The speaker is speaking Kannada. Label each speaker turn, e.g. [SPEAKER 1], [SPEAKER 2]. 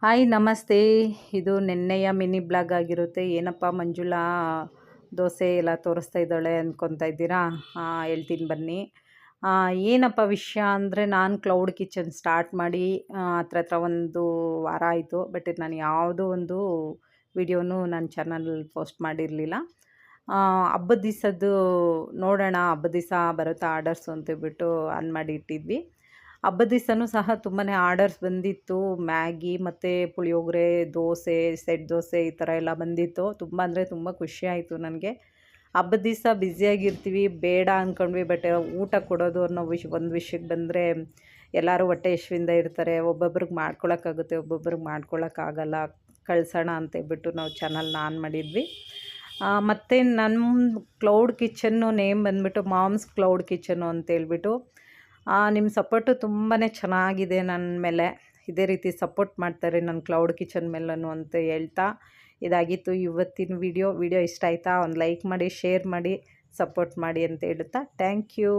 [SPEAKER 1] ಹಾಯ್ ನಮಸ್ತೆ. ಇದು ನಿನ್ನೆಯ ಮಿನಿ ಬ್ಲಾಗ್ ಆಗಿರುತ್ತೆ. ಏನಪ್ಪ ಮಂಜುಳಾ ದೋಸೆ ಎಲ್ಲ ತೋರಿಸ್ತಾ ಇದ್ದಾಳೆ ಅಂದ್ಕೊತಾ ಇದ್ದೀರಾ? ಹೇಳ್ತೀನಿ ಬನ್ನಿ. ಏನಪ್ಪ ವಿಷಯ ಅಂದರೆ, ನಾನು ಕ್ಲೌಡ್ ಕಿಚನ್ ಸ್ಟಾರ್ಟ್ ಮಾಡಿ ಹತ್ರ ಒಂದು ವಾರ ಆಯಿತು. ಬಟ್ ನಾನು ಯಾವುದೋ ಒಂದು ವಿಡಿಯೋನೂ ನನ್ನ ಚಾನಲಲ್ಲಿ ಪೋಸ್ಟ್ ಮಾಡಿರಲಿಲ್ಲ. ಹಬ್ಬದ ದಿವಸದ್ದು ನೋಡೋಣ, ಹಬ್ಬದ ದಿವಸ ಬರುತ್ತಾ ಆರ್ಡರ್ಸು ಅಂತೇಳ್ಬಿಟ್ಟು ಆನ್ ಮಾಡಿ ಇಟ್ಟಿದ್ವಿ. ಹಬ್ಬದ ದಿವಸನೂ ಸಹ ತುಂಬಾ ಆರ್ಡರ್ಸ್ ಬಂದಿತ್ತು. ಮ್ಯಾಗಿ ಮತ್ತು ಪುಳಿಯೋಗರೆ, ದೋಸೆ, ಸೆಟ್ ದೋಸೆ ಈ ಥರ ಎಲ್ಲ ಬಂದಿತ್ತು. ತುಂಬ ಅಂದರೆ ತುಂಬ ಖುಷಿ ಆಯಿತು ನನಗೆ. ಹಬ್ಬದ ದಿವಸ ಬ್ಯುಸಿಯಾಗಿರ್ತೀವಿ, ಬೇಡ ಅಂದ್ಕೊಂಡ್ವಿ. ಬಟ್ ಊಟ ಕೊಡೋದು ಅನ್ನೋ ಒಂದು ವಿಷಯಕ್ಕೆ ಬಂದರೆ ಎಲ್ಲರೂ ಹೊಟ್ಟೆ ಹಸಿವಿಂದ ಇರ್ತಾರೆ. ಒಬ್ಬೊಬ್ರಿಗೆ ಮಾಡ್ಕೊಳಕ್ಕಾಗುತ್ತೆ, ಒಬ್ಬೊಬ್ರಿಗೆ ಮಾಡ್ಕೊಳಕ್ಕಾಗಲ್ಲ. ಕಳ್ಸೋಣ ಅಂತೇಳ್ಬಿಟ್ಟು ನಾವು ಚಾನಲ್ನ ಆನ್ ಮಾಡಿದ್ವಿ. ಮತ್ತು ನನ್ನ ಕ್ಲೌಡ್ ಕಿಚನ್ನು ನೇಮ್ ಬಂದುಬಿಟ್ಟು ಮಾಮ್ಸ್ ಕ್ಲೌಡ್ ಕಿಚನ್ನು ಅಂತೇಳ್ಬಿಟ್ಟು. ನಿಮ್ಮ ಸಪೋರ್ಟು ತುಂಬಾ ಚೆನ್ನಾಗಿದೆ ನನ್ನ ಮೇಲೆ. ಇದೇ ರೀತಿ ಸಪೋರ್ಟ್ ಮಾಡ್ತಾರೆ ನನ್ನ ಕ್ಲೌಡ್ ಕಿಚನ್ ಮೇಲೂ ಅಂತ ಹೇಳ್ತಾ, ಇದಾಗಿತ್ತು ಇವತ್ತಿನ ವಿಡಿಯೋ ಇಷ್ಟ ಆಯಿತಾ? ಒಂದು ಲೈಕ್ ಮಾಡಿ, ಶೇರ್ ಮಾಡಿ, ಸಪೋರ್ಟ್ ಮಾಡಿ ಅಂತ ಹೇಳ್ತಾ ಥ್ಯಾಂಕ್ ಯು.